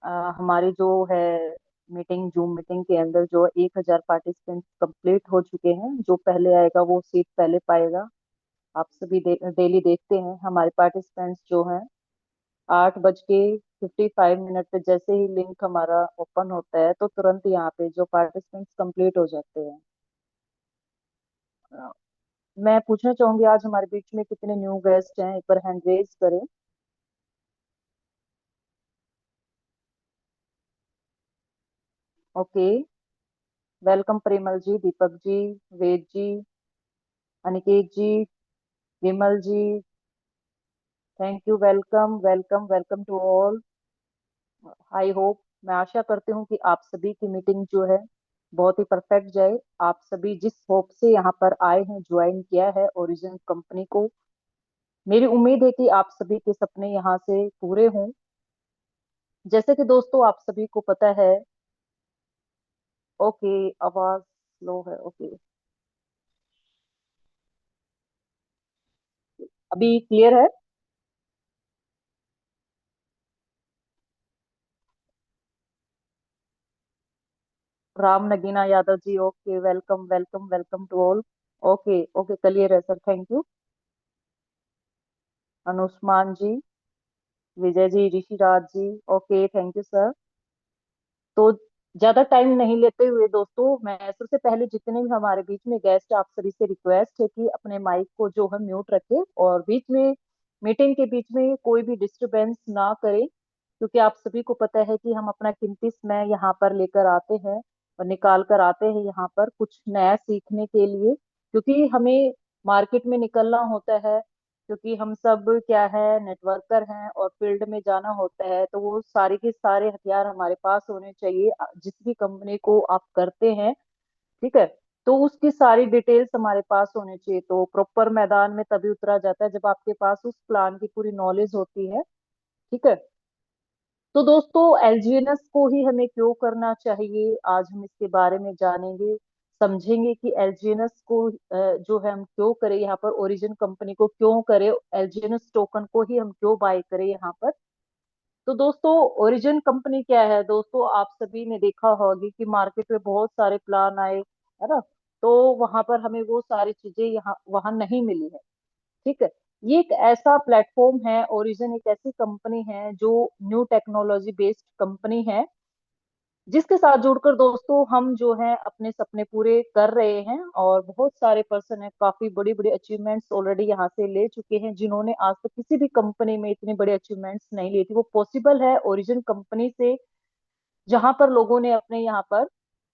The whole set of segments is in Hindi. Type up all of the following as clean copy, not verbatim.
हमारी जो है मीटिंग, जूम मीटिंग के अंदर जो 1,000 पार्टिसिपेंट कंप्लीट हो चुके हैं। जो पहले आएगा वो सीट पहले पाएगा। आप सभी डेली देखते हैं हमारे पार्टिसिपेंट्स जो हैं 8:55 पे जैसे ही लिंक हमारा ओपन होता है तो तुरंत यहाँ पे जो पार्टिसिपेंट्स कंप्लीट हो जाते हैं। अ, मैं पूछना चाहूंगी आज हमारे बीच में कितने न्यू गेस्ट हैं, एक बार हैंड रेज करें। Okay, welcome Parimal ji, Deepak ji, Ved ji, Aniket ji, Vimal ji. Thank you, welcome welcome welcome to all. I hope, मैं आशा करती हूँ कि आप सभी की मीटिंग जो है बहुत ही परफेक्ट जाए। आप सभी जिस होप से यहाँ पर आए हैं, ज्वाइन किया है ओरिजिन कंपनी को, मेरी उम्मीद है कि आप सभी के सपने यहाँ से पूरे हों। जैसे कि दोस्तों आप सभी को पता है। ओके, आवाज स्लो है। ओके, अभी क्लियर है? Ram Nagina Yadav ji, okay, welcome welcome welcome to all. Okay okay, clear है sir, thank you. Anushman ji, Vijay ji, Rishiraj ji, okay, thank you sir. तो ज्यादा टाइम नहीं लेते हुए दोस्तों, मैं सबसे पहले जितने भी हमारे बीच में गेस्ट, आप सभी से रिक्वेस्ट है कि अपने माइक को जो है म्यूट रखें और बीच में मीटिंग के बीच में कोई भी डिस्टरबेंस ना करें, क्योंकि आप सभी को पता है कि हम अपना कीमती समय यहाँ पर लेकर आते हैं और निकाल कर आते हैं यहाँ पर कुछ नया सीखने के लिए, क्योंकि हमें मार्केट में निकलना होता है। क्योंकि हम सब क्या है, नेटवर्कर हैं और फील्ड में जाना होता है, तो वो सारे के सारे हथियार हमारे पास होने चाहिए। जिस भी कंपनी को आप करते हैं, ठीक है, तो उसकी सारी डिटेल्स हमारे पास होने चाहिए। तो प्रॉपर मैदान में तभी उतरा जाता है जब आपके पास उस प्लान की पूरी नॉलेज होती है। ठीक है, तो दोस्तों एलजीएनएस को ही हमें क्यों करना चाहिए, आज हम इसके बारे में जानेंगे, समझेंगे कि एलजीएनएस को जो है हम क्यों करें यहाँ पर, ओरिजिन कंपनी को क्यों करें, एलजीएनएस टोकन को ही हम क्यों बाय करें यहाँ पर। तो दोस्तों ओरिजिन कंपनी क्या है, दोस्तों आप सभी ने देखा होगा कि मार्केट में बहुत सारे प्लान आए, है ना। तो वहां पर हमें वो सारी चीजें यहाँ वहां नहीं मिली है। ठीक है, ये एक ऐसा प्लेटफॉर्म है, ओरिजिन एक ऐसी कंपनी है जो न्यू टेक्नोलॉजी बेस्ड कंपनी है, जिसके साथ जुड़कर दोस्तों हम जो है अपने सपने पूरे कर रहे हैं। और बहुत सारे पर्सन है, काफी बड़ी बड़ी अचीवमेंट्स ऑलरेडी यहाँ से ले चुके हैं, जिन्होंने आज तक किसी भी कंपनी में इतनी बड़ी अचीवमेंट्स नहीं ली थी। वो पॉसिबल है ओरिजिन कंपनी से, जहां पर लोगों ने अपने यहाँ पर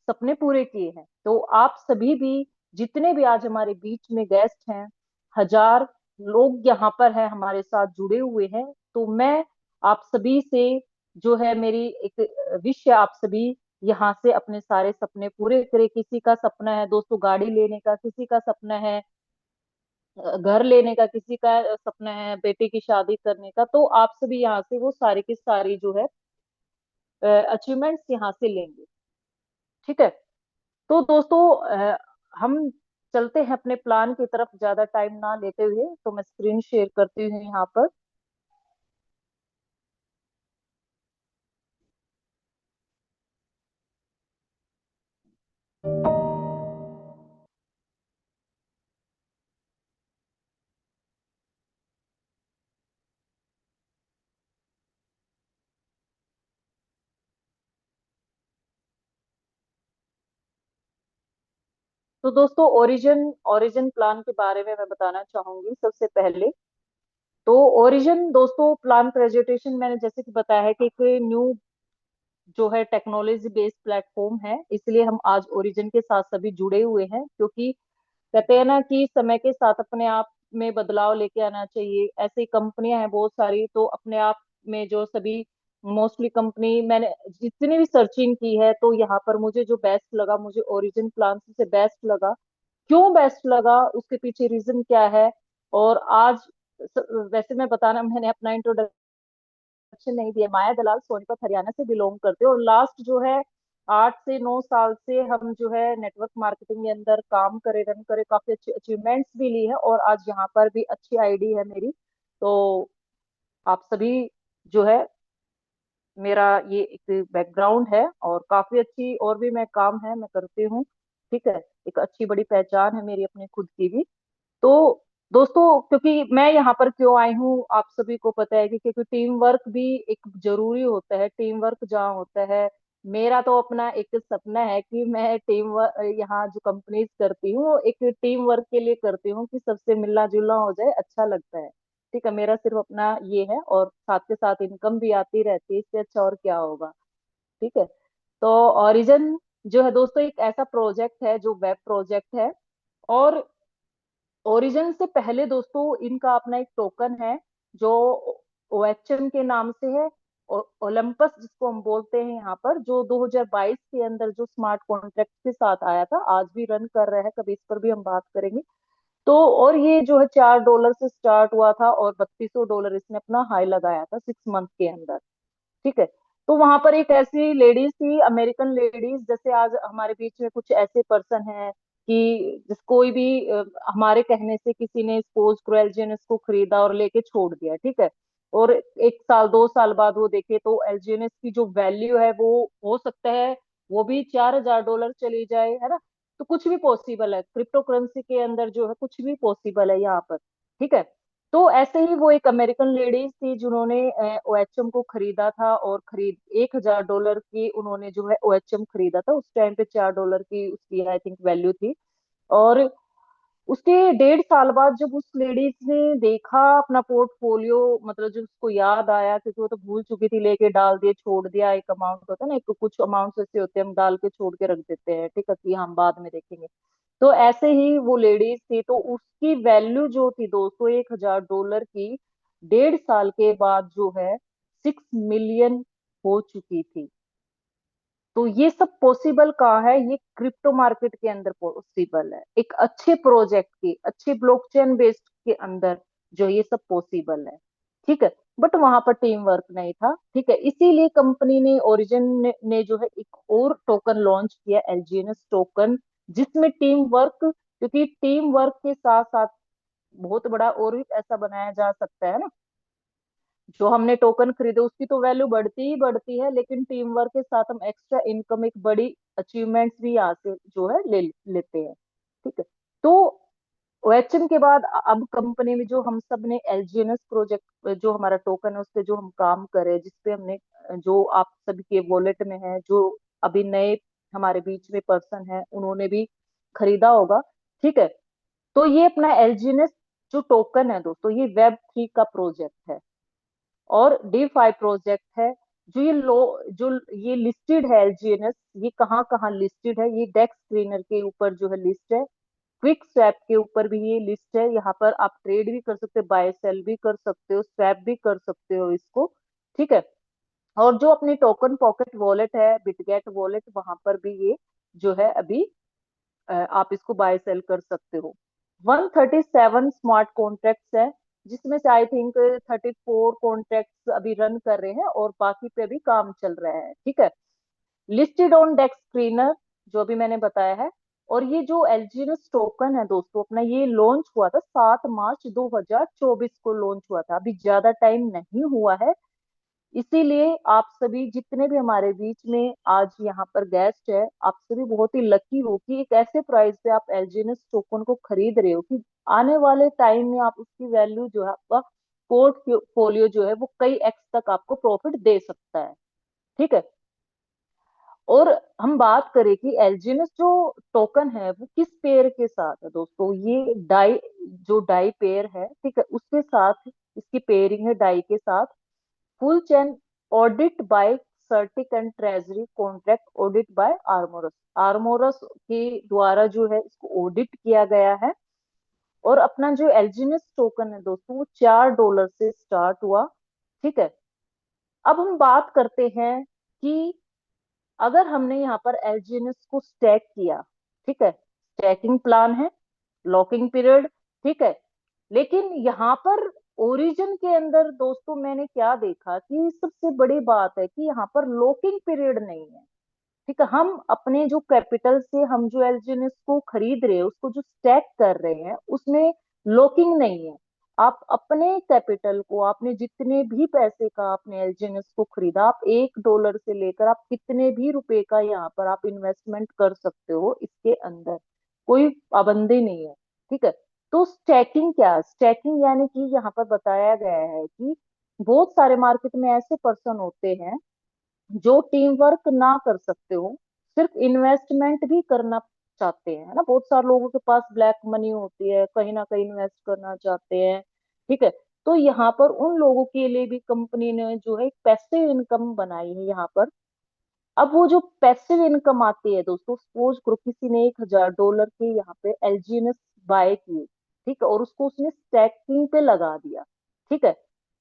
सपने पूरे किए हैं। तो आप सभी भी, जितने भी आज हमारे बीच में गेस्ट हैं, 1,000 लोग यहाँ पर हैं हमारे साथ जुड़े हुए हैं। तो मैं आप सभी से जो है, मेरी एक विश है, आप सभी यहाँ से अपने सारे सपने पूरे करें। किसी का सपना है दोस्तों गाड़ी लेने का, किसी का सपना है घर लेने का, किसी का सपना है बेटे की शादी करने का, तो आप सभी यहाँ से वो सारी की सारी जो है अचीवमेंट्स यहाँ से लेंगे। ठीक है, तो दोस्तों हम चलते हैं अपने प्लान की तरफ, ज्यादा टाइम ना लेते हुए। तो मैं स्क्रीन शेयर करती हूँ यहाँ पर। तो दोस्तों ओरिजिन ओरिजिन प्लान के बारे में मैं बताना चाहूंगी सबसे पहले। तो ओरिजिन दोस्तों प्लान प्रेजेंटेशन मैंने जैसे कि बताया है कि एक न्यू जो है टेक्नोलॉजी बेस्ड प्लेटफॉर्म है, इसलिए हम आज ओरिजिन के साथ सभी जुड़े हुए हैं। क्योंकि कहते हैं ना कि समय के साथ अपने आप में बदलाव लेके आना चाहिए। ऐसी कंपनियां हैं बहुत सारी, तो अपने आप में जो सभी मोस्टली कंपनी मैंने जितनी भी सर्चिंग की है, तो यहाँ पर मुझे जो बेस्ट लगा, मुझे ओरिजिन प्लान से बेस्ट लगा। क्यों बेस्ट लगा, उसके पीछे रीजन क्या है। और आज वैसे मैं बताना, मैंने अपना इंट्रोडक्शन नहीं दिया। माया दलाल सोनीपत हरियाणा से बिलोंग करते हैं और लास्ट जो है 8 से 9 साल से हम जो है नेटवर्क मार्केटिंग के अंदर काम करे, रन करे, काफी अच्छी अचीवमेंट्स भी ली है और आज यहाँ पर भी अच्छी आईडी है मेरी। तो आप सभी जो है मेरा ये एक बैकग्राउंड है, और काफी अच्छी और भी मैं काम है मैं करती हूँ। ठीक है, एक अच्छी बड़ी पहचान है मेरी अपने खुद की भी। तो दोस्तों, क्योंकि मैं यहाँ पर क्यों आई हूँ आप सभी को पता है कि क्योंकि टीम वर्क भी एक जरूरी होता है। टीम वर्क जहाँ होता है, मेरा तो अपना एक सपना है कि मैं टीम वर्क यहाँ जो कंपनीज करती हूँ वो एक टीम वर्क के लिए करती हूँ कि सबसे मिलना जुलना हो जाए, अच्छा लगता है। ठीक है, मेरा सिर्फ अपना ये है, और साथ के साथ इनकम भी आती रहती है, इससे अच्छा और क्या होगा। ठीक है। तो ओरिजिन जो है दोस्तों, एक ऐसा प्रोजेक्ट है जो वेब प्रोजेक्ट है। और ओरिजिन से पहले दोस्तों इनका अपना एक टोकन है जो ओएचएम के नाम से है। ओलंपस जिसको हम बोलते हैं यहाँ पर, जो 2022 के अंदर जो स्मार्ट कॉन्ट्रैक्ट के साथ आया था, आज भी रन कर रहा है, कभी इस पर भी हम बात करेंगे। तो और ये जो है $4 से स्टार्ट हुआ था, और $32 इसने अपना हाई लगाया था 6 मंथ के अंदर। ठीक है। तो वहां पर एक ऐसी लेडीज थी, अमेरिकन लेडीज, जैसे आज हमारे बीच में कुछ ऐसे पर्सन हैं कि जिस कोई भी हमारे कहने से किसी ने सपोज करो एलजीएनएस को खरीदा और लेके छोड़ दिया। ठीक है। और 1 साल 2 साल बाद वो देखे तो एलजीएनएस की जो वैल्यू है वो हो सकता है वो भी $4,000 चली जाए, है ना। तो कुछ भी पॉसिबल है, क्रिप्टो करेंसी के अंदर जो है कुछ भी पॉसिबल है यहाँ पर। ठीक है। तो ऐसे ही वो एक अमेरिकन लेडीज थी जिन्होंने ओएचएम को खरीदा था, और खरीद $1,000 की उन्होंने जो है ओएचएम खरीदा था। उस टाइम पे $4 की उसकी आई थिंक वैल्यू थी। और उसके 1.5 साल बाद जब उस लेडीज ने देखा अपना पोर्टफोलियो, मतलब जब उसको याद आया, क्योंकि वो तो भूल चुकी थी, लेके डाल दिए छोड़ दिया, एक अमाउंट होता है ना, एक कुछ अमाउंट ऐसे होते हैं हम डाल के छोड़ के रख देते हैं, ठीक है, कि हम बाद में देखेंगे। तो ऐसे ही वो लेडीज थी, तो उसकी वैल्यू जो थी दोस्तों $1,000 की, 1.5 साल के बाद जो है 6 मिलियन हो चुकी थी। तो ये सब पॉसिबल कहाँ है? ये क्रिप्टो मार्केट के अंदर पॉसिबल है, एक अच्छे प्रोजेक्ट के, अच्छे ब्लॉकचेन बेस्ड के अंदर जो ये सब पॉसिबल है। ठीक है। बट वहां पर टीम वर्क नहीं था। ठीक है, इसीलिए कंपनी ने ओरिजिन ने जो है एक और टोकन लॉन्च किया, एलजीएनएस टोकन, जिसमें टीम वर्क, क्योंकि टीम वर्क के साथ साथ बहुत बड़ा और भी ऐसा बनाया जा सकता है ना। जो हमने टोकन खरीदे उसकी तो वैल्यू बढ़ती ही बढ़ती है, लेकिन टीम वर्क के साथ हम एक्स्ट्रा इनकम, एक बड़ी अचीवमेंट्स भी यहाँ से जो है लेते हैं। ठीक है। तो ओएचएम के बाद अब कंपनी में जो हम सब ने एलजीएनएस प्रोजेक्ट, जो हमारा टोकन है उस पे जो हम काम करे, जिसपे हमने जो आप सभी के वॉलेट में है, जो अभी नए हमारे बीच में पर्सन है उन्होंने भी खरीदा होगा। ठीक है। तो ये अपना एलजीएनएस जो टोकन है दोस्तों, ये वेब 3 का प्रोजेक्ट है, और डी 5 प्रोजेक्ट है। जो ये लो जो ये लिस्टेड है एलजीएनएस, ये कहाँ कहाँ लिस्टेड है? ये डेक्स स्क्रीनर के ऊपर जो है लिस्ट है, क्विक स्वैप के ऊपर भी ये लिस्ट है। यहाँ पर आप ट्रेड भी कर सकते हो, बाय सेल भी कर सकते हो, स्वैप भी कर सकते हो इसको। ठीक है। और जो अपनी टोकन पॉकेट वॉलेट है, बिटगेट वॉलेट, वहां पर भी ये जो है अभी आप इसको बाय सेल कर सकते हो। 137 स्मार्ट कॉन्ट्रैक्ट्स है, जिसमें से आई थिंक 34 कॉन्ट्रैक्ट्स अभी रन कर रहे हैं, और बाकी पे भी काम चल रहा है। ठीक है। लिस्टेड ऑन डेक्स स्क्रीनर, जो भी मैंने बताया है। और ये जो एलजीएनएस टोकन है दोस्तों अपना, ये लॉन्च हुआ था 7 मार्च 2024 को लॉन्च हुआ था, अभी ज्यादा टाइम नहीं हुआ है। इसीलिए आप सभी जितने भी हमारे बीच में आज यहाँ पर गेस्ट है, आप सभी बहुत ही लकी हो कि एक ऐसे प्राइस पे आप एलजीएनएस टोकन को खरीद रहे हो कि आने वाले टाइम में आप उसकी वैल्यू जो है, आपका पोर्टफोलियो जो है वो कई एक्स तक आपको प्रॉफिट दे सकता है। ठीक है। और हम बात करें कि एलजीएनएस जो टोकन है वो किस पेयर के साथ है दोस्तों, ये डाई, जो डाई पेयर है, ठीक है, उसके साथ इसकी पेयरिंग है डाई के साथ। Full chain audit by CertiK and treasury contract audit by Armorus, Armorus के द्वारा जो है इसको ऑडिट किया गया है। और अपना जो एलजीएनएस टोकन है दोस्तों, वो $4 से स्टार्ट हुआ। ठीक है। अब हम बात करते हैं कि अगर हमने यहाँ पर एलजीएनएस को स्टैक किया, ठीक है, स्टैकिंग प्लान है, लॉकिंग पीरियड, ठीक है, लेकिन यहाँ पर ओरिजिन के अंदर दोस्तों मैंने क्या देखा कि सबसे बड़ी बात है कि यहाँ पर लॉकिंग पीरियड नहीं है। ठीक है, हम अपने जो कैपिटल से हम जो एलजीएनएस को खरीद रहे हैं, उसको जो स्टैक कर रहे हैं, उसमें लॉकिंग नहीं है। आप अपने कैपिटल को, आपने जितने भी पैसे का आपने एलजीएनएस को खरीदा, आप $1 से लेकर आप कितने भी रुपए का यहाँ पर आप इन्वेस्टमेंट कर सकते हो इसके अंदर, कोई पाबंदी नहीं है। ठीक है। तो स्टैकिंग क्या, स्टैकिंग यानी कि यहाँ पर बताया गया है कि बहुत सारे मार्केट में ऐसे पर्सन होते हैं जो टीम वर्क ना कर सकते हो, सिर्फ इन्वेस्टमेंट भी करना चाहते हैं, है ना। बहुत सारे लोगों के पास ब्लैक मनी होती है, कहीं ना कहीं इन्वेस्ट करना चाहते हैं। ठीक है। तो यहाँ पर उन लोगों के लिए भी कंपनी ने जो है पैसिव इनकम बनाई है यहाँ पर। अब वो जो पैसिव इनकम आती है दोस्तों, सपोज करो किसी ने $1,000 के यहाँ पे एलजीएनएस बाय किए, ठीक है, और उसको उसने स्टैकिंग पे लगा दिया। ठीक है।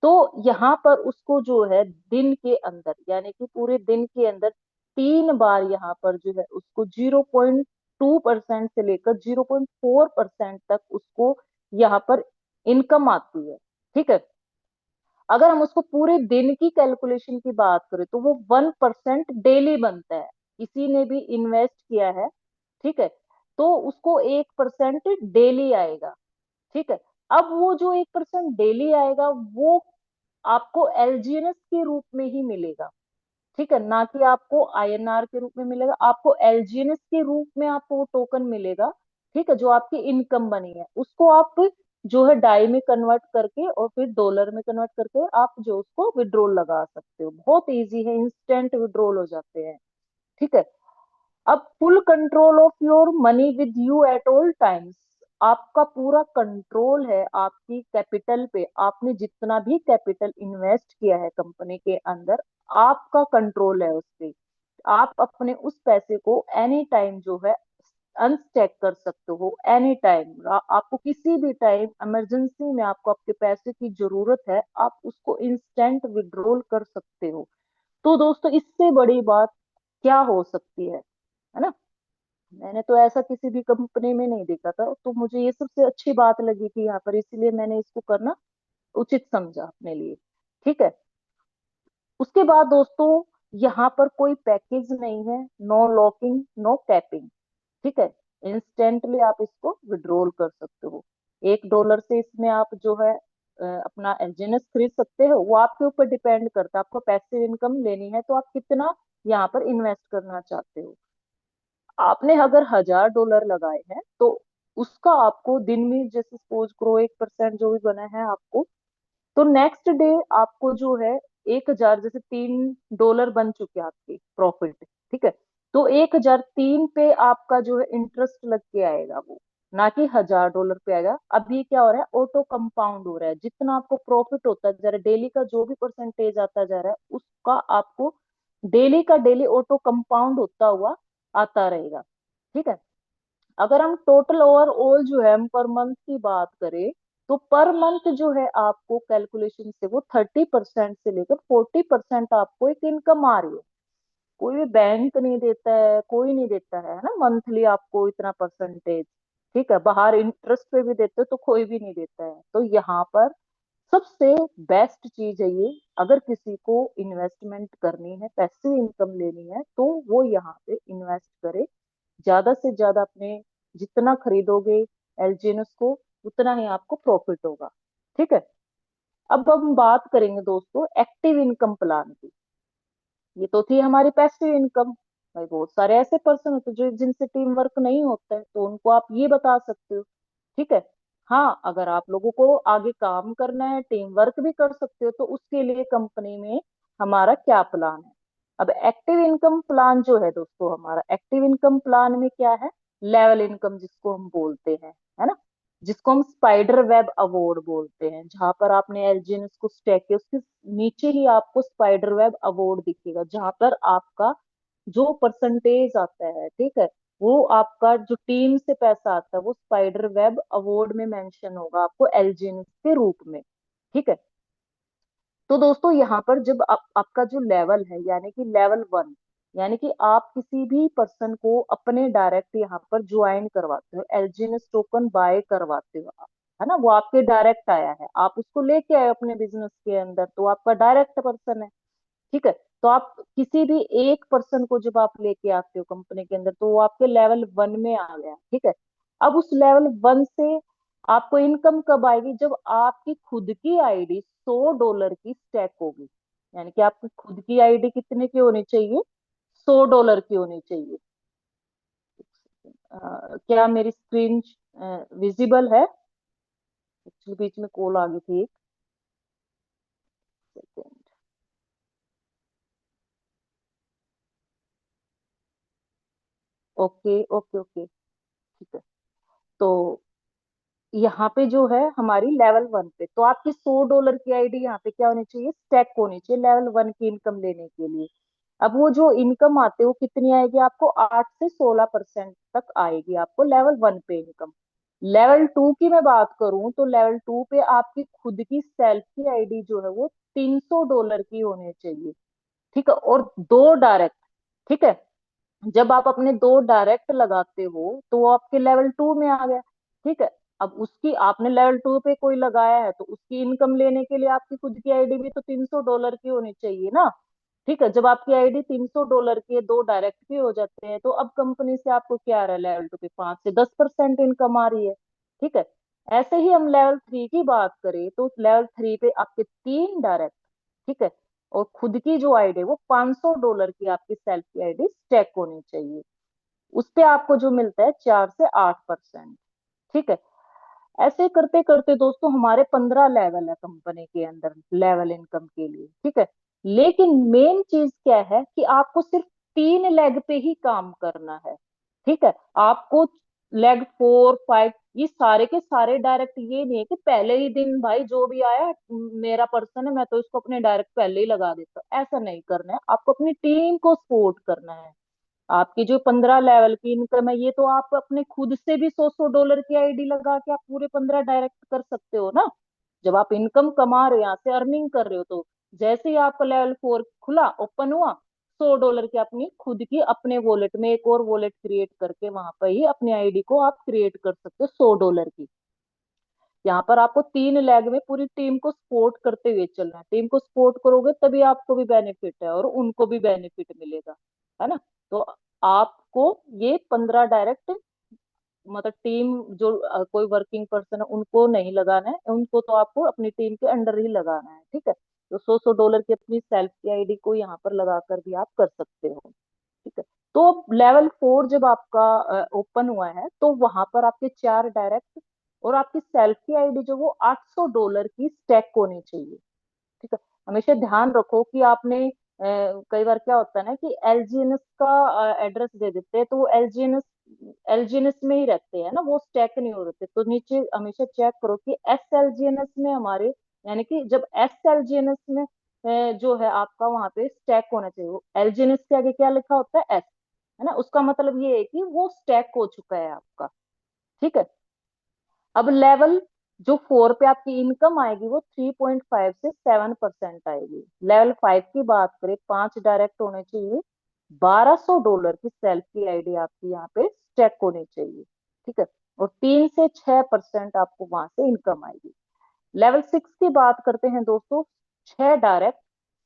तो यहाँ पर उसको जो है दिन के अंदर, यानी कि पूरे दिन के अंदर 3 बार यहाँ पर जो है उसको 0.2% से लेकर 0.4% तक उसको यहाँ पर इनकम आती है। ठीक है। अगर हम उसको पूरे दिन की कैलकुलेशन की बात करें तो वो 1% डेली बनता है। किसी ने भी इन्वेस्ट किया है, ठीक है, तो उसको 1% डेली आएगा। ठीक है। अब वो जो 1% डेली आएगा वो आपको एलजीएनएस के रूप में ही मिलेगा। ठीक है, ना कि आपको आईएनआर के रूप में मिलेगा, आपको एलजीएनएस के रूप में आपको वो टोकन मिलेगा। ठीक है, जो आपकी इनकम बनी है उसको आप जो है डाई में कन्वर्ट करके और फिर डॉलर में कन्वर्ट करके आप जो उसको विड्रॉल लगा सकते हो। बहुत इजी है, इंस्टेंट विड्रॉल हो जाते हैं। ठीक है। अब full control of your money with you at all times. आपका पूरा कंट्रोल है आपकी कैपिटल पे, आपने जितना भी कैपिटल इन्वेस्ट किया है कंपनी के अंदर, आपका कंट्रोल है उस पे। आप अपने उस पैसे को एनी टाइम जो है अनस्टैक कर सकते हो। एनी टाइम आपको किसी भी टाइम इमरजेंसी में आपको आपके पैसे की जरूरत है, आप उसको इंस्टेंट विड्रॉल कर सकते हो। तो दोस्तों इससे बड़ी बात क्या हो सकती है ना। मैंने तो ऐसा किसी भी कंपनी में नहीं देखा था, तो मुझे ये सबसे अच्छी बात लगी थी यहाँ पर, इसीलिए मैंने इसको करना उचित समझा अपने लिए। ठीक है। उसके बाद दोस्तों यहाँ पर कोई पैकेज नहीं है, नो लॉकिंग नो कैपिंग। ठीक है। इंस्टेंटली आप इसको विड्रॉल कर सकते हो। $1 से इसमें आप जो है अपना एलजीएनएस खरीद सकते हो। वो आपके ऊपर डिपेंड करता है, आपको पैसिव इनकम लेनी है तो आप कितना यहाँ पर इन्वेस्ट करना चाहते हो। आपने अगर $1,000 लगाए हैं तो उसका आपको दिन में, जैसे सपोज करो 1% जो भी बना है आपको, तो नेक्स्ट डे आपको जो है 1,000, जैसे $3 बन चुके हैं आपके प्रॉफिट। ठीक है। तो 1,003 पे आपका जो है इंटरेस्ट लग के आएगा वो, ना कि $1,000 पे आएगा। अभी क्या हो रहा है, ऑटो कंपाउंड हो रहा है, जितना आपको प्रॉफिट होता जा रहा है डेली का, जो भी परसेंटेज आता जा रहा है उसका आपको डेली का डेली ऑटो कंपाउंड होता हुआ आता रहेगा। ठीक है। अगर हम टोटल ओवरऑल जो है हम पर मंथ की बात करें, तो पर मंथ जो है आपको कैलकुलेशन से वो 30% से लेकर 40% आपको एक इनकम आ रही है। कोई भी बैंक नहीं देता है, कोई नहीं देता है ना मंथली आपको इतना परसेंटेज। ठीक है। बाहर इंटरेस्ट पे भी देते हो तो कोई भी नहीं देता है। तो यहाँ पर सबसे बेस्ट चीज है ये, अगर किसी को इन्वेस्टमेंट करनी है, पैसिव इनकम लेनी है, तो वो यहाँ पे इन्वेस्ट करे। ज्यादा से ज्यादा अपने जितना खरीदोगे एलजीएनएस को, उतना ही आपको प्रॉफिट होगा। ठीक है। अब हम बात करेंगे दोस्तों एक्टिव इनकम प्लान की। ये तो थी हमारी पैसिव इनकम। भाई बहुत सारे ऐसे पर्सन होते हैं जो जिनसे टीम वर्क नहीं होता है, तो उनको आप ये बता सकते हो। ठीक है। हाँ, अगर आप लोगों को आगे काम करना है, टीम वर्क भी कर सकते हो, तो उसके लिए कंपनी में हमारा क्या प्लान है। अब एक्टिव इनकम प्लान जो है दोस्तों, हमारा एक्टिव इनकम प्लान में क्या है, लेवल इनकम जिसको हम बोलते हैं, है ना, जिसको हम स्पाइडर वेब अवार्ड बोलते हैं। जहां पर आपने एलजीएनएस को स्टैक किया उसके नीचे ही आपको स्पाइडर वेब अवार्ड दिखेगा, जहां पर आपका जो परसेंटेज आता है, ठीक है, वो आपका जो टीम से पैसा आता है वो स्पाइडर वेब अवार्ड में मेंशन होगा आपको एलजीएनएस के रूप में। ठीक है। तो दोस्तों यहाँ पर जब आपका जो लेवल है, यानी कि लेवल 1, यानी कि आप किसी भी पर्सन को अपने डायरेक्ट यहाँ पर ज्वाइन करवाते हो, एलजीएनएस टोकन बाय करवाते हो, है ना, वो आपके डायरेक्ट आया है, आप उसको लेके आए अपने बिजनेस के अंदर, तो आपका डायरेक्ट पर्सन है। ठीक है। तो आप किसी भी एक पर्सन को जब आप लेके आते हो कंपनी के अंदर, तो वो आपके लेवल 1 में आ गया। ठीक है। अब उस लेवल 1 से आपको इनकम कब आएगी? जब आपकी खुद की आईडी $100 की स्टैक होगी। यानी कि आपकी खुद की आईडी कितने की होनी चाहिए? $100 की होनी चाहिए। क्या मेरी स्क्रीन विजिबल है? एक्चुअली बीच में कॉल आ गई थी एक सेकेंड। ओके ओके ओके, ठीक है। तो यहाँ पे जो है हमारी लेवल 1 पे, तो आपकी $100 की आईडी यहाँ पे क्या होनी चाहिए? स्टैक होनी चाहिए लेवल 1 की इनकम लेने के लिए। अब वो जो इनकम आते वो कितनी आएगी आपको? 8 से 16% तक आएगी आपको लेवल 1 पे इनकम। लेवल 2 की मैं बात करूं तो लेवल 2 पे आपकी खुद की सेल्फ की आईडी जो है वो $300 की होनी चाहिए। ठीक है, और दो डायरेक्ट। ठीक है, जब आप अपने दो डायरेक्ट लगाते हो तो वो आपके लेवल 2 में आ गया। ठीक है, अब उसकी आपने लेवल 2 पे कोई लगाया है तो उसकी इनकम लेने के लिए आपकी खुद की आईडी भी तो $300 की होनी चाहिए ना। ठीक है, जब आपकी आईडी $300 की है, दो डायरेक्ट भी हो जाते हैं, तो अब कंपनी से आपको क्या आ रहा है? लेवल 2 पे 5 से 10% इनकम आ रही है। ठीक है, ऐसे ही हम लेवल 3 की बात करें तो लेवल 3 पे आपके तीन डायरेक्ट। ठीक है, और खुद की जो आईडी है वो $500 की आपकी सेल्फ की आईडी स्टैक होनी चाहिए। उस पे आपको जो मिलता है 4 से 8%। ठीक है, ऐसे करते करते दोस्तों हमारे 15 लेवल है कंपनी के अंदर लेवल इनकम के लिए। ठीक है, लेकिन मेन चीज क्या है कि आपको सिर्फ 3 लेग पे ही काम करना है। ठीक है, आपको लेग 4 5 ये सारे के सारे डायरेक्ट, ये नहीं है कि पहले ही दिन भाई जो भी आया मेरा पर्सन है मैं तो इसको अपने डायरेक्ट पहले ही लगा देता हूं। ऐसा नहीं करना है, आपको अपनी टीम को सपोर्ट करना है। आपकी जो 15 लेवल की इनकम है ये तो आप अपने खुद से भी $100 की आईडी लगा के आप पूरे 15 डायरेक्ट कर सकते हो ना। जब आप इनकम कमा रहे हो, यहाँ से अर्निंग कर रहे हो, तो जैसे ही आपका लेवल 4 खुला, ओपन हुआ, $100 की अपनी खुद की अपने वॉलेट में एक और वॉलेट क्रिएट करके वहां पर ही अपनी आईडी को आप क्रिएट कर सकते हो $100 की। यहाँ पर आपको 3 लेग में पूरी टीम को सपोर्ट करते हुए चलना है। टीम को सपोर्ट करोगे तभी आपको भी बेनिफिट है और उनको भी बेनिफिट मिलेगा, है ना। तो आपको ये 15 डायरेक्ट, मतलब टीम जो कोई वर्किंग पर्सन है उनको नहीं लगाना है, उनको तो आपको अपनी टीम के अंडर ही लगाना है। ठीक है, तो $100 की अपनी सेल्फ की आईडी को यहाँ पर लगाकर भी आप कर सकते हो। ठीक है, तो लेवल 4 जब आपका ओपन हुआ है तो वहां पर आपके 4 डायरेक्ट और आपकी सेल्फ की आईडी जो वो $800 की स्टैक होनी चाहिए। ठीक है, हमेशा ध्यान रखो कि आपने कई बार क्या होता है ना कि एलजीएनएस का एड्रेस दे देते हैं, तो वो एलजीएनएस एलजीएनएस में ही रहते हैं ना, वो स्टैक नहीं हो रहे। तो नीचे हमेशा चेक करो कि एसएलजीएनएस में हमारे, यानी कि जब एसएलजीएनएस में जो है आपका वहां पे स्टैक होना चाहिए। वो एलजीएनएस के आगे क्या लिखा होता है? एस, है ना, उसका मतलब ये है कि वो स्टैक हो चुका है आपका। ठीक है, अब लेवल 4 पे आपकी इनकम आएगी वो 3.5 से 7% आएगी। लेवल 5 की बात करें, 5 डायरेक्ट होने चाहिए, $1200 की सेल्फ की आईडी आपकी यहाँ पे स्टेक होनी चाहिए। ठीक है, और 3 से 6% आपको वहां से इनकम आएगी। लेवल 6 की बात करते हैं दोस्तों, 6 डायरेक्ट,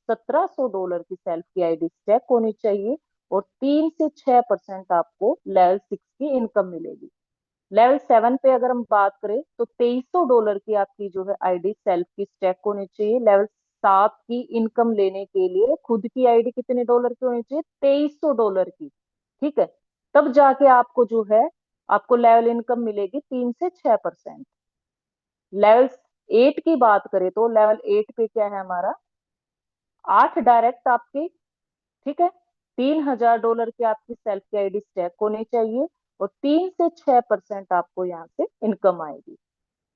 $1700 की सेल्फ की आईडी स्टेक होनी चाहिए, और 3 से 6% आपको लेवल 6 की इनकम मिलेगी। लेवल 7 पे अगर हम बात करें तो $2300 की आपकी जो है आईडी सेल्फ की स्टैक होनी चाहिए। लेवल 7 की इनकम लेने के लिए खुद की आईडी कितने डॉलर की होनी चाहिए? $2300 की। ठीक है, तब जाके आपको जो है आपको लेवल इनकम मिलेगी 3 से 6%। लेवल 8 की बात करें तो लेवल 8 पे क्या है हमारा? 8 डायरेक्ट आपके। ठीक है, $3000 की आपकी सेल्फ की आईडी स्टैक होनी चाहिए, और 3 से 6% आपको यहाँ से इनकम आएगी।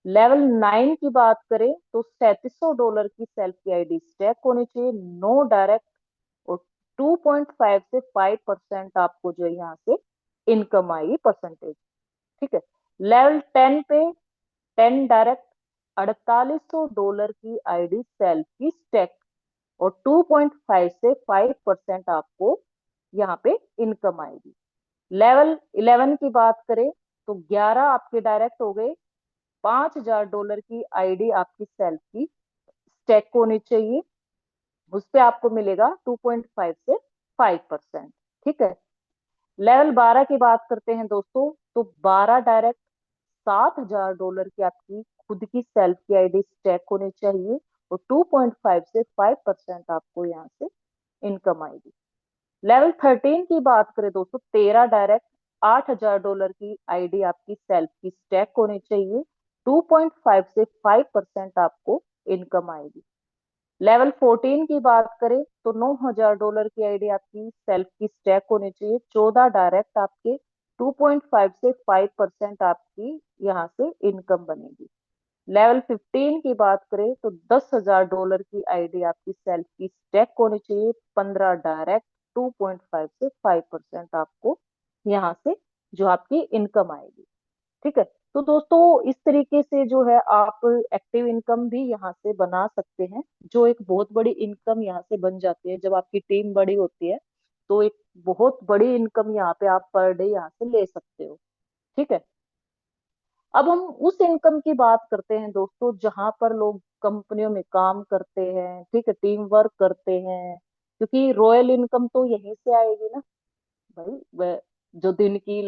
लेवल 9 की बात करें तो $3700 की सेल्फ की आईडी स्टैक होनी चाहिए, नो डायरेक्ट, और 2.5 से 5% आपको जो है यहाँ से इनकम आएगी परसेंटेज। ठीक है, लेवल 10 पे 10 डायरेक्ट, $4800 की आईडी सेल्फ की स्टैक, और 2.5 से 5% आपको यहाँ पे इनकम आएगी। लेवल 11 की बात करें तो 11 आपके डायरेक्ट हो गए, $5000 की आईडी आपकी सेल्फ की स्टैक होनी चाहिए, उस पे आपको मिलेगा 2.5 से 5%। ठीक है, लेवल 12 की बात करते हैं दोस्तों, तो 12 डायरेक्ट, $7,000 की आपकी खुद की सेल्फ की आईडी स्टैक होनी चाहिए, और 2.5 से 5% आपको यहाँ से इनकम आएगी। लेवल 13 की बात करें दोस्तों, 13 डायरेक्ट $8,000 की आईडी आपकी सेल्फ की स्टैक होनी चाहिए, 2.5 से 5% आपको इनकम आएगी। लेवल 14 की बात करें तो $9,000 की आईडी आपकी सेल्फ की स्टैक होनी चाहिए, 14 डायरेक्ट आपके 2.5 से 5% आपकी यहाँ से इनकम बनेगी। लेवल 15 की बात करें तो $10,000 की आईडी आपकी सेल्फ की स्टैक होनी चाहिए, 15 डायरेक्ट 2.5 से 5% आपको यहाँ से जो आपकी इनकम आएगी। ठीक है, तो दोस्तों इस तरीके से जो है आप एक्टिव इनकम भी यहाँ से बना सकते हैं, जो एक बहुत बड़ी इनकम यहाँ से बन जाती है। जब आपकी टीम बड़ी होती है तो एक बहुत बड़ी इनकम यहाँ पे आप पर डे यहाँ से ले सकते हो। ठीक है, अब हम उस इनकम की बात करते हैं दोस्तों जहां पर लोग कंपनियों में काम करते हैं, ठीक है, टीम वर्क करते हैं, क्योंकि रॉयल इनकम तो यहीं से आएगी ना भाई। वह जो दिन की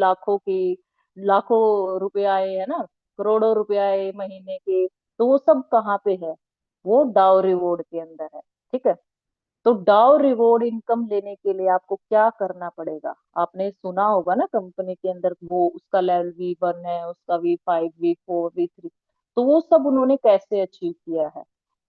लाखों रुपए आए है ना, करोड़ों रुपए आए महीने के, तो वो सब कहाँ पे है? वो डाउ रिवॉर्ड के अंदर है। ठीक है, तो डाउ रिवॉर्ड इनकम लेने के लिए आपको क्या करना पड़ेगा? आपने सुना होगा ना, कंपनी के अंदर वो उसका लेवल V1 है, उसका V5, V4, V3, तो वो सब उन्होंने कैसे अचीव किया है,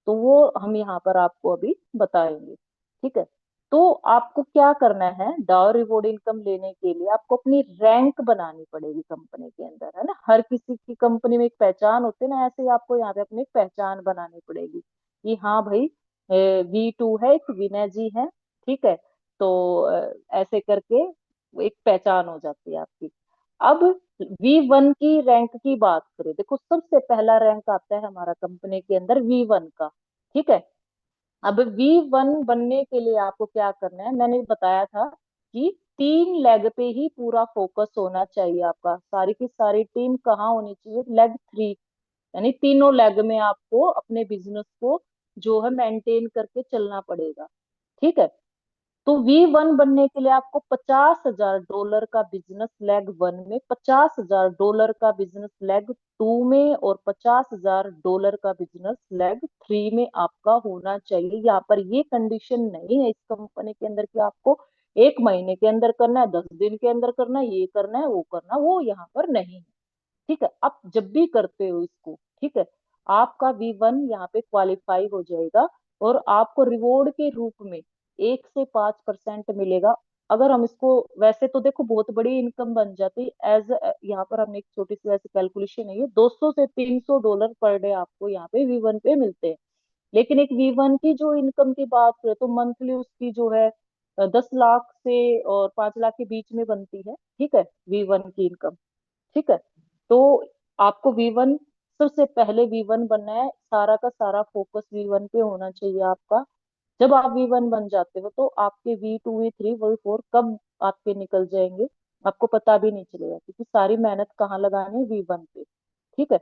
तो वो हम यहाँ पर आपको अभी बताएंगे। ठीक है, तो आपको क्या करना है, डाउ रिवॉर्ड इनकम लेने के लिए आपको अपनी रैंक बनानी पड़ेगी कंपनी के अंदर, है ना। हर किसी की कंपनी में एक पहचान होती है ना, ऐसे ही आपको यहाँ पे अपनी पहचान बनानी पड़ेगी कि हाँ भाई, V2 है, एक विनय जी है। ठीक है, तो ऐसे करके एक पहचान हो जाती है आपकी। अब V1 की रैंक की बात करें, देखो सबसे पहला रैंक आता है हमारा कंपनी के अंदर V1 का। ठीक है, अब V1 बनने के लिए आपको क्या करना है, मैंने बताया था कि 3 लेग पे ही पूरा फोकस होना चाहिए आपका। सारी की सारी टीम कहाँ होनी चाहिए? लेग 3, यानी तीनों लेग में आपको अपने बिजनेस को जो है मेंटेन करके चलना पड़ेगा। ठीक है, तो V1 बनने के लिए आपको $50,000 का बिजनेस लेग 1 में, $50,000 का बिजनेस लेग 2 में, और $50,000 का बिजनेस लेग 3 में आपका होना चाहिए। यहाँ पर ये कंडीशन नहीं है इस कंपनी के अंदर कि आपको 1 महीने के अंदर करना है, 10 दिन के अंदर करना है, ये करना है, वो करना है, वो यहाँ पर नहीं है। ठीक है, आप जब भी करते हो इसको, ठीक है, आपका V1 यहाँ पे क्वालिफाई हो जाएगा, और आपको रिवॉर्ड के रूप में 1 से 5% मिलेगा। अगर हम इसको, वैसे तो देखो बहुत बड़ी इनकम बन जाती है, एज यहाँ पर हमने एक छोटी सी वैसे कैलकुलेशन है, ये $200 से $300 पर डे आपको यहाँ पे V1 पे मिलते हैं। लेकिन एक V1 की जो इनकम की बात करें तो मंथली उसकी जो है 10 लाख से और 5 लाख के बीच में बनती है। ठीक है, V1 की इनकम। ठीक है, तो आपको V1, सबसे पहले V1 बनना है, सारा का सारा फोकस V1 पे होना चाहिए आपका। जब आप V1 बन जाते हो तो आपके V2, V3, V4 कब आपके निकल जाएंगे आपको पता भी नहीं चलेगा, क्योंकि सारी मेहनत कहाँ लगानी है? V1 पे। ठीक है,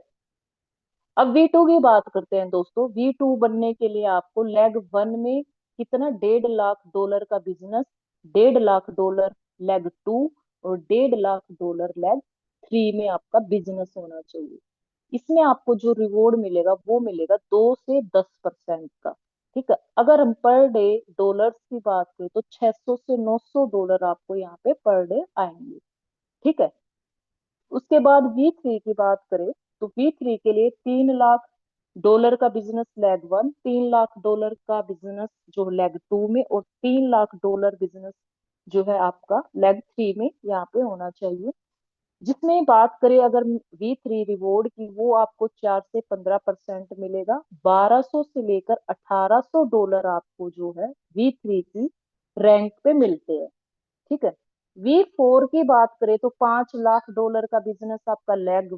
अब V2 की बात करते हैं दोस्तों। V2 बनने के लिए आपको लेग 1 में कितना, $1.5 लाख का बिजनेस, $1.5 लाख लेग 2, और $1.5 लाख लेग 3 में आपका बिजनेस होना चाहिए। इसमें आपको जो रिवॉर्ड मिलेगा वो मिलेगा 2 से 10% का। ठीक है, अगर हम पर डे डॉलर्स की बात करें तो $600 से $900 आपको यहाँ पे पर डे आएंगे। ठीक है, उसके बाद V3 की बात करें तो V3 के लिए $3 लाख का बिजनेस लेग 1, $3 लाख का बिजनेस जो लेग 2 में, और $3 लाख बिजनेस जो है आपका लेग 3 में यहाँ पे होना चाहिए। जिसमें बात करें अगर V3 रिवॉर्ड की, वो आपको 4 से 15% मिलेगा। 1200 से लेकर $1,800 आपको जो है V3 की रैंक पे मिलते हैं। ठीक है, V4 की बात करें तो $5 लाख का बिजनेस आपका लेग